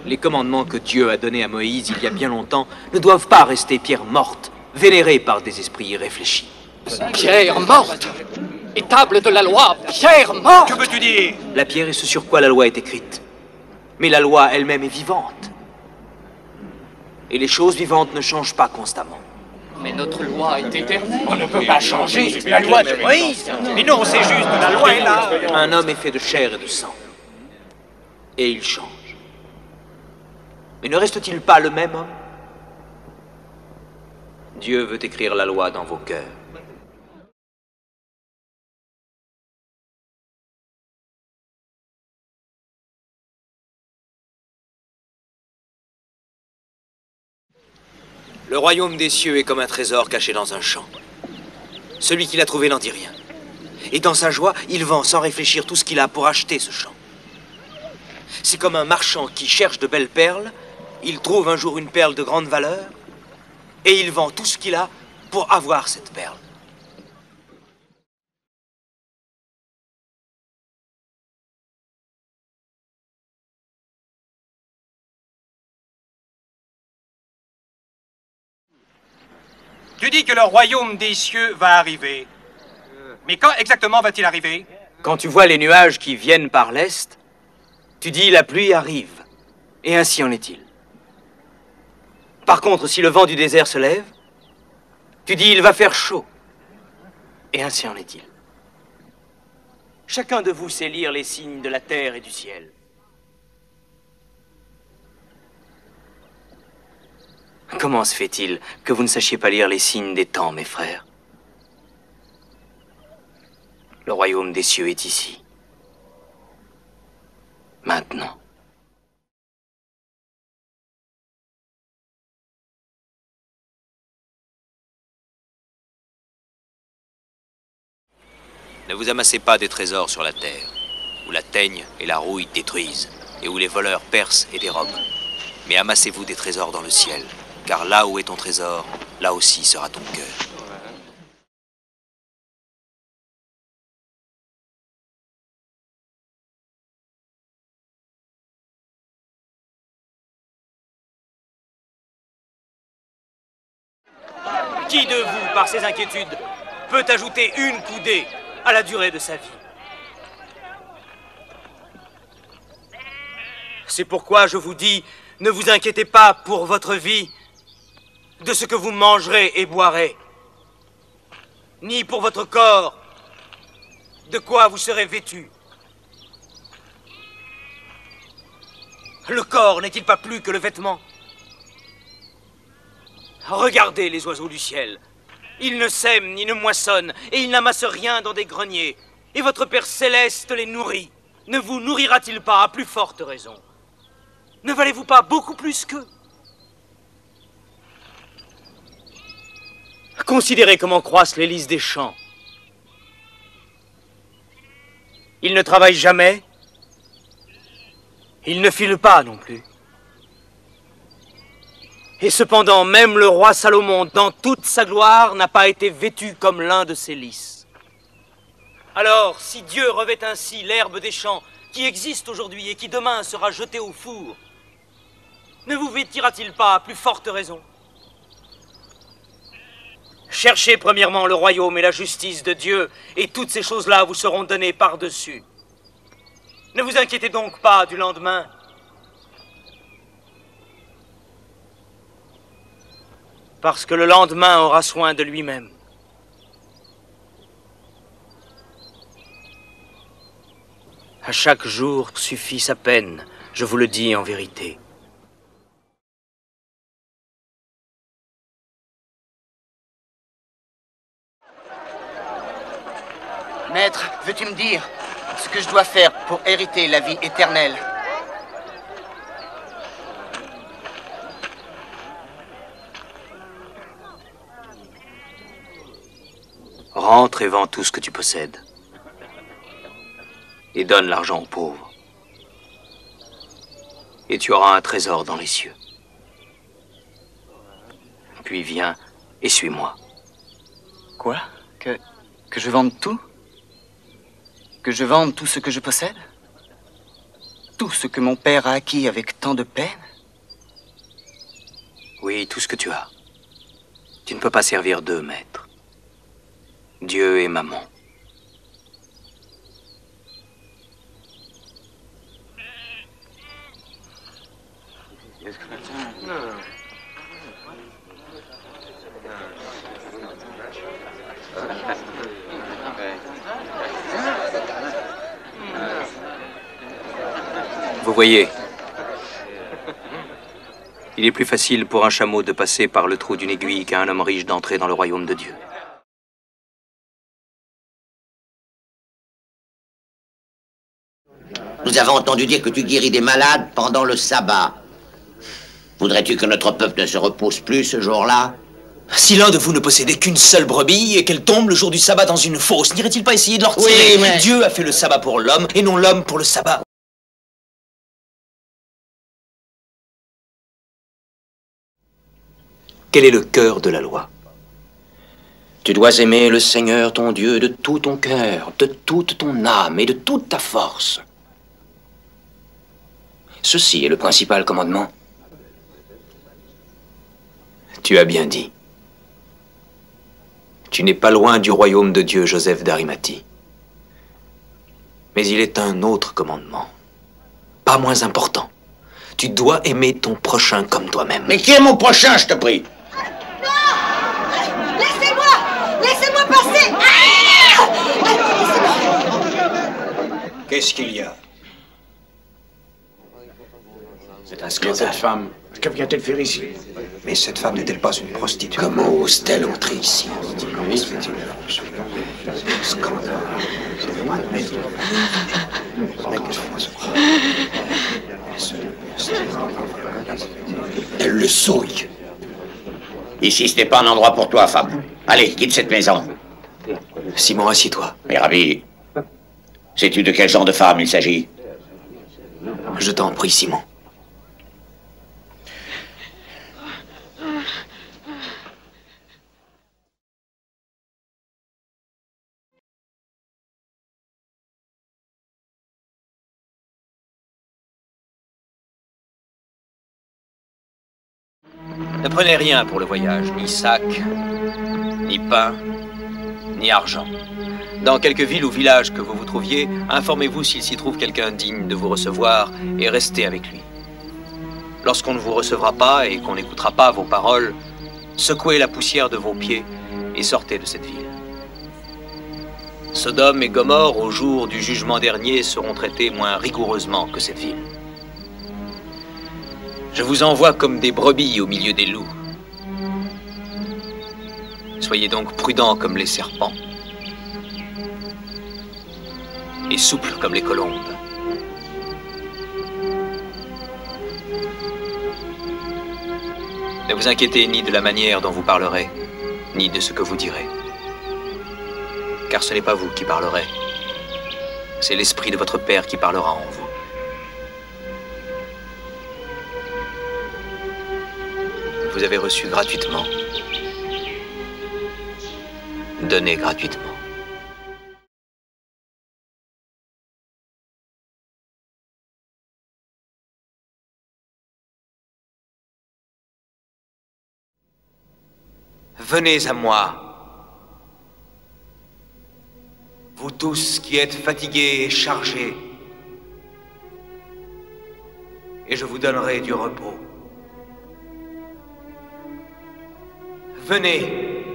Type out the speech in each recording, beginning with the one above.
Les commandements que Dieu a donnés à Moïse il y a bien longtemps ne doivent pas rester pierre morte, vénérée par des esprits irréfléchis. Pierre morte! Et table de la loi, pierre morte! Que veux-tu dire? La pierre est ce sur quoi la loi est écrite. Mais la loi elle-même est vivante. Et les choses vivantes ne changent pas constamment. Mais notre loi est éternelle. On ne peut pas changer la loi de Moïse. Mais non, c'est juste, la loi est là. Un homme est fait de chair et de sang. Et il change. Mais ne reste-t-il pas le même homme? Dieu veut écrire la loi dans vos cœurs. Le royaume des cieux est comme un trésor caché dans un champ. Celui qui l'a trouvé n'en dit rien. Et dans sa joie, il vend sans réfléchir tout ce qu'il a pour acheter ce champ. C'est comme un marchand qui cherche de belles perles. Il trouve un jour une perle de grande valeur et il vend tout ce qu'il a pour avoir cette perle. Tu dis que le royaume des cieux va arriver. Mais quand exactement va-t-il arriver? Quand tu vois les nuages qui viennent par l'est, tu dis la pluie arrive. Et ainsi en est-il. Par contre, si le vent du désert se lève, tu dis il va faire chaud. Et ainsi en est-il. Chacun de vous sait lire les signes de la terre et du ciel. Comment se fait-il que vous ne sachiez pas lire les signes des temps, mes frères? Le royaume des cieux est ici. Maintenant. Ne vous amassez pas des trésors sur la terre, où la teigne et la rouille détruisent, et où les voleurs percent et dérobent. Mais amassez-vous des trésors dans le ciel, car là où est ton trésor, là aussi sera ton cœur. Qui de vous, par ses inquiétudes, peut ajouter une coudée à la durée de sa vie? C'est pourquoi je vous dis, ne vous inquiétez pas pour votre vie de ce que vous mangerez et boirez, ni pour votre corps, de quoi vous serez vêtus. Le corps n'est-il pas plus que le vêtement? Regardez les oiseaux du ciel. Ils ne sèment ni ne moissonnent, et ils n'amassent rien dans des greniers. Et votre Père céleste les nourrit. Ne vous nourrira-t-il pas à plus forte raison? Ne valez-vous pas beaucoup plus qu'eux? Considérez comment croissent les lys des champs. Ils ne travaillent jamais. Ils ne filent pas non plus. Et cependant, même le roi Salomon, dans toute sa gloire, n'a pas été vêtu comme l'un de ces lys. Alors, si Dieu revêt ainsi l'herbe des champs, qui existe aujourd'hui et qui demain sera jetée au four, ne vous vêtira-t-il pas à plus forte raison? Cherchez premièrement le royaume et la justice de Dieu, et toutes ces choses-là vous seront données par-dessus. Ne vous inquiétez donc pas du lendemain. Parce que le lendemain aura soin de lui-même. À chaque jour suffit sa peine, je vous le dis en vérité. Maître, veux-tu me dire ce que je dois faire pour hériter la vie éternelle? Rentre et vends tout ce que tu possèdes. Et donne l'argent aux pauvres. Et tu auras un trésor dans les cieux. Puis viens et suis-moi. Quoi? Que je vende tout? Que je vende tout ce que je possède? tout ce que mon père a acquis avec tant de peine? Oui, tout ce que tu as. Tu ne peux pas servir deux maîtres. Dieu et maman. Vous voyez, il est plus facile pour un chameau de passer par le trou d'une aiguille qu'à un homme riche d'entrer dans le royaume de Dieu. Nous avons entendu dire que tu guéris des malades pendant le sabbat. Voudrais-tu que notre peuple ne se repose plus ce jour-là? Si l'un de vous ne possédait qu'une seule brebis et qu'elle tombe le jour du sabbat dans une fosse, n'irait-il pas essayer de l'en retirer? Oui, mais... Dieu a fait le sabbat pour l'homme et non l'homme pour le sabbat. Quel est le cœur de la loi? Tu dois aimer le Seigneur ton Dieu de tout ton cœur, de toute ton âme et de toute ta force. Ceci est le principal commandement. Tu as bien dit. Tu n'es pas loin du royaume de Dieu, Joseph d'Arimathie. Mais il est un autre commandement, pas moins important. Tu dois aimer ton prochain comme toi-même. Mais qui est mon prochain, je te prie? Laissez-moi passer! Qu'est-ce qu'il y a? C'est un scandale. Cette femme, que vient-elle faire ici? Mais cette femme n'est-elle pas une prostituée? Comment ose-t-elle entrer ici? Scandale. Elle le souille. Ici, ce n'est pas un endroit pour toi, femme. Allez, quitte cette maison. Simon, assieds-toi. Mais Rabbi, sais-tu de quel genre de femme il s'agit? Je t'en prie, Simon. Ne prenez rien pour le voyage, ni sac, ni pain, ni argent. Dans quelque ville ou village que vous vous trouviez, informez-vous s'il s'y trouve quelqu'un digne de vous recevoir et restez avec lui. Lorsqu'on ne vous recevra pas et qu'on n'écoutera pas vos paroles, secouez la poussière de vos pieds et sortez de cette ville. Sodome et Gomorrhe, au jour du jugement dernier, seront traités moins rigoureusement que cette ville. Je vous envoie comme des brebis au milieu des loups. Soyez donc prudents comme les serpents et souples comme les colombes. Ne vous inquiétez ni de la manière dont vous parlerez, ni de ce que vous direz. Car ce n'est pas vous qui parlerez, c'est l'esprit de votre Père qui parlera en vous. Vous avez reçu gratuitement. Donnez gratuitement. Venez à moi, vous tous qui êtes fatigués et chargés, et je vous donnerai du repos. Venez,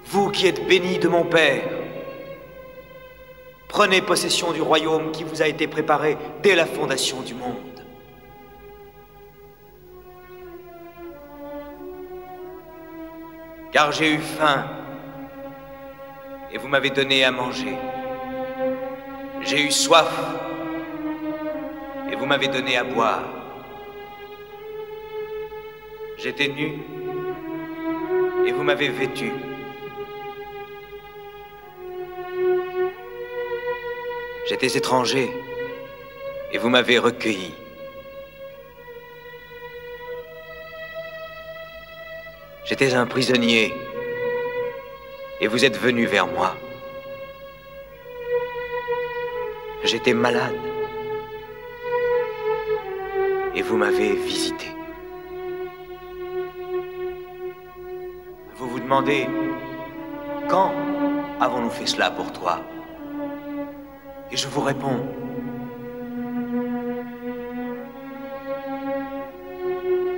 vous qui êtes bénis de mon Père, prenez possession du royaume qui vous a été préparé dès la fondation du monde. Car j'ai eu faim, et vous m'avez donné à manger. J'ai eu soif, et vous m'avez donné à boire. J'étais nu, et vous m'avez vêtu. J'étais étranger, et vous m'avez recueilli. J'étais un prisonnier, et vous êtes venus vers moi. J'étais malade, et vous m'avez visité. Vous vous demandez, quand avons-nous fait cela pour toi? Et je vous réponds,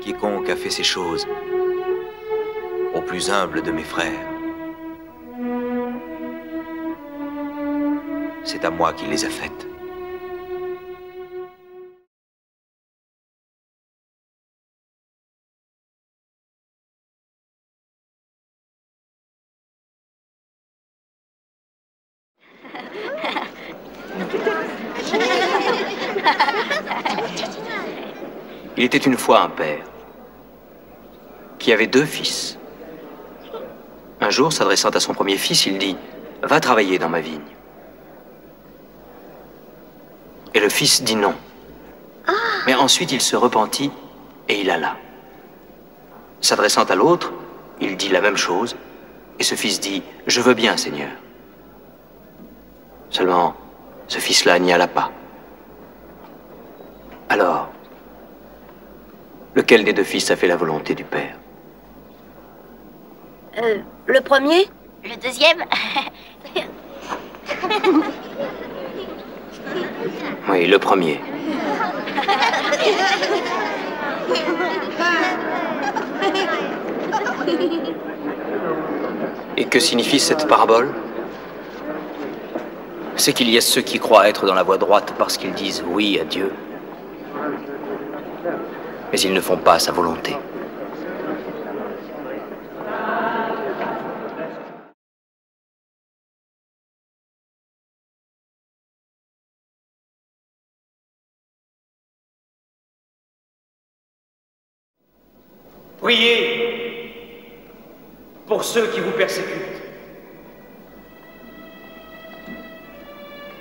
quiconque a fait ces choses au plus humble de mes frères, c'est à moi qu'il les a faites. Il était une fois un père qui avait 2 fils. Un jour, s'adressant à son premier fils, il dit « Va travailler dans ma vigne ». Et le fils dit non. Mais ensuite, il se repentit et il alla. S'adressant à l'autre, il dit la même chose, et ce fils dit « Je veux bien, Seigneur ». Seulement, ce fils-là n'y alla pas. Alors, lequel des 2 fils a fait la volonté du père? Le premier? Le deuxième? Oui, le premier. Et que signifie cette parabole? C'est qu'il y a ceux qui croient être dans la voie droite parce qu'ils disent oui à Dieu, mais ils ne font pas sa volonté. Priez pour ceux qui vous persécutent.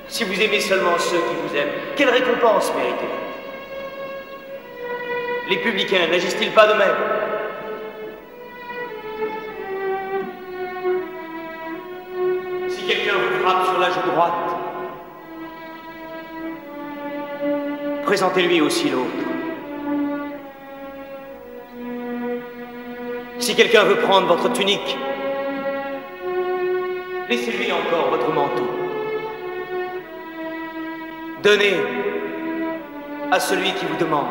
Si vous aimez seulement ceux qui vous aiment, quelle récompense méritez-vous? Les publicains n'agissent-ils pas de même? Si quelqu'un vous frappe sur la joue droite, présentez-lui aussi l'autre. Si quelqu'un veut prendre votre tunique, laissez-lui encore votre manteau. Donnez à celui qui vous demande.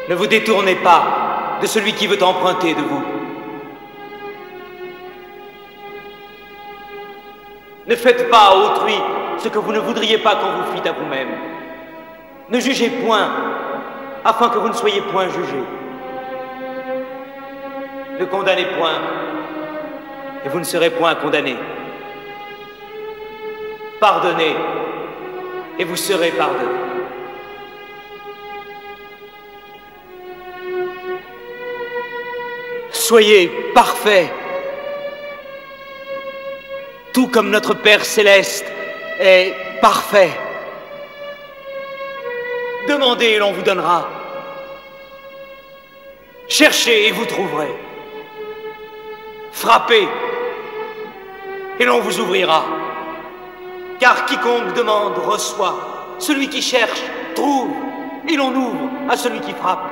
Ne vous détournez pas de celui qui veut emprunter de vous. Ne faites pas à autrui ce que vous ne voudriez pas qu'on vous fît à vous-même. Ne jugez point, afin que vous ne soyez point jugés. Ne condamnez point, et vous ne serez point condamnés. Pardonnez, et vous serez pardonnés. Soyez parfaits, tout comme notre Père Céleste est parfait. Demandez et l'on vous donnera. Cherchez et vous trouverez. Frappez et l'on vous ouvrira. Car quiconque demande reçoit. Celui qui cherche trouve et l'on ouvre à celui qui frappe.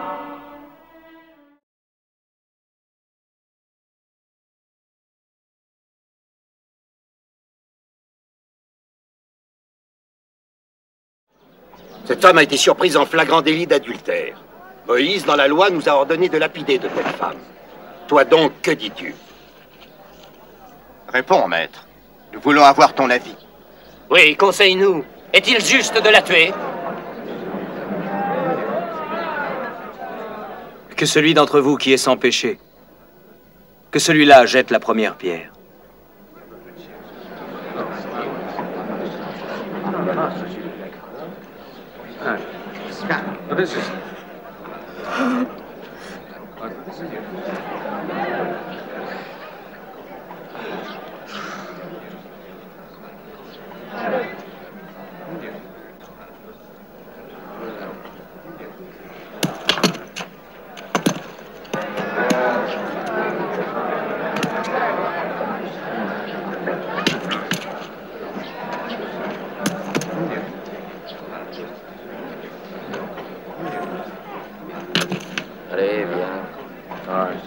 Cette femme a été surprise en flagrant délit d'adultère. Moïse, dans la loi, nous a ordonné de lapider de telle femme. Toi donc, que dis-tu? Réponds, maître. Nous voulons avoir ton avis. Oui, conseille-nous. Est-il juste de la tuer? Que celui d'entre vous qui est sans péché, que celui-là jette la première pierre. Allez, viens. Ouais.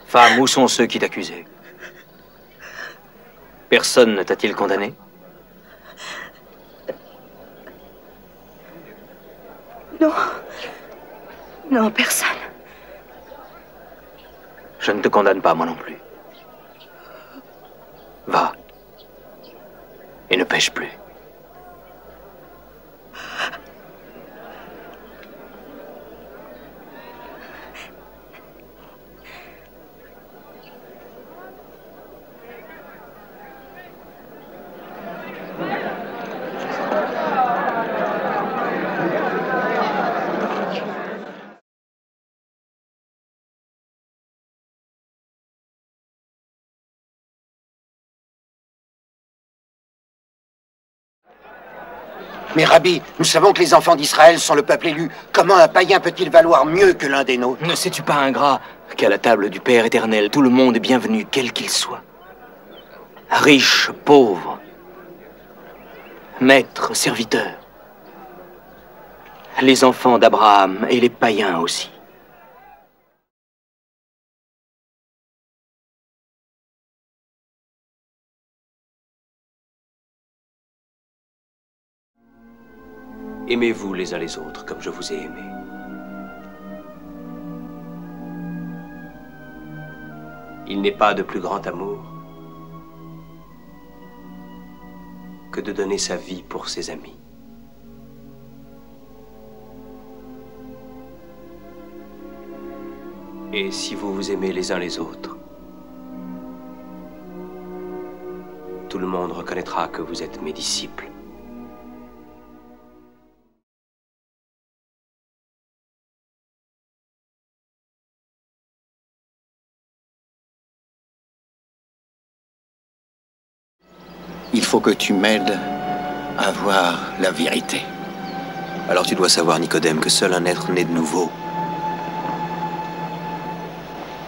Femme, où sont ceux qui t'accusaient? Personne ne t'a-t-il condamné? Non. Non, personne. Je ne te condamne pas, moi non plus. Va. Et ne pêche plus. Mais Rabbi, nous savons que les enfants d'Israël sont le peuple élu. Comment un païen peut-il valoir mieux que l'un des nôtres? Ne sais-tu pas, ingrat, qu'à la table du Père éternel, tout le monde est bienvenu, quel qu'il soit. Riche, pauvre, maître, serviteur. Les enfants d'Abraham et les païens aussi. Aimez-vous les uns les autres comme je vous ai aimé. Il n'est pas de plus grand amour que de donner sa vie pour ses amis. Et si vous vous aimez les uns les autres, tout le monde reconnaîtra que vous êtes mes disciples. Il faut que tu m'aides à voir la vérité. Alors tu dois savoir, Nicodème, que seul un être né de nouveau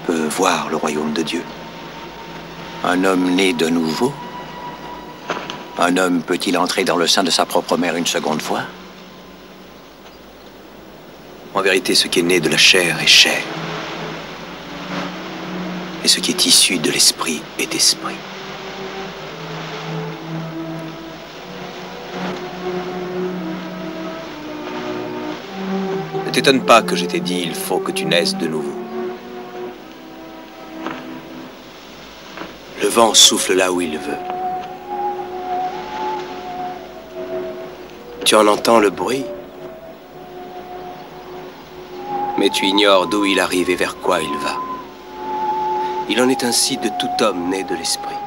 peut voir le royaume de Dieu. Un homme né de nouveau? Un homme peut-il entrer dans le sein de sa propre mère une seconde fois? En vérité, ce qui est né de la chair est chair. Et ce qui est issu de l'esprit est esprit. Ne t'étonne pas que je t'ai dit, il faut que tu naisses de nouveau. Le vent souffle là où il veut. Tu en entends le bruit, mais tu ignores d'où il arrive et vers quoi il va. Il en est ainsi de tout homme né de l'esprit.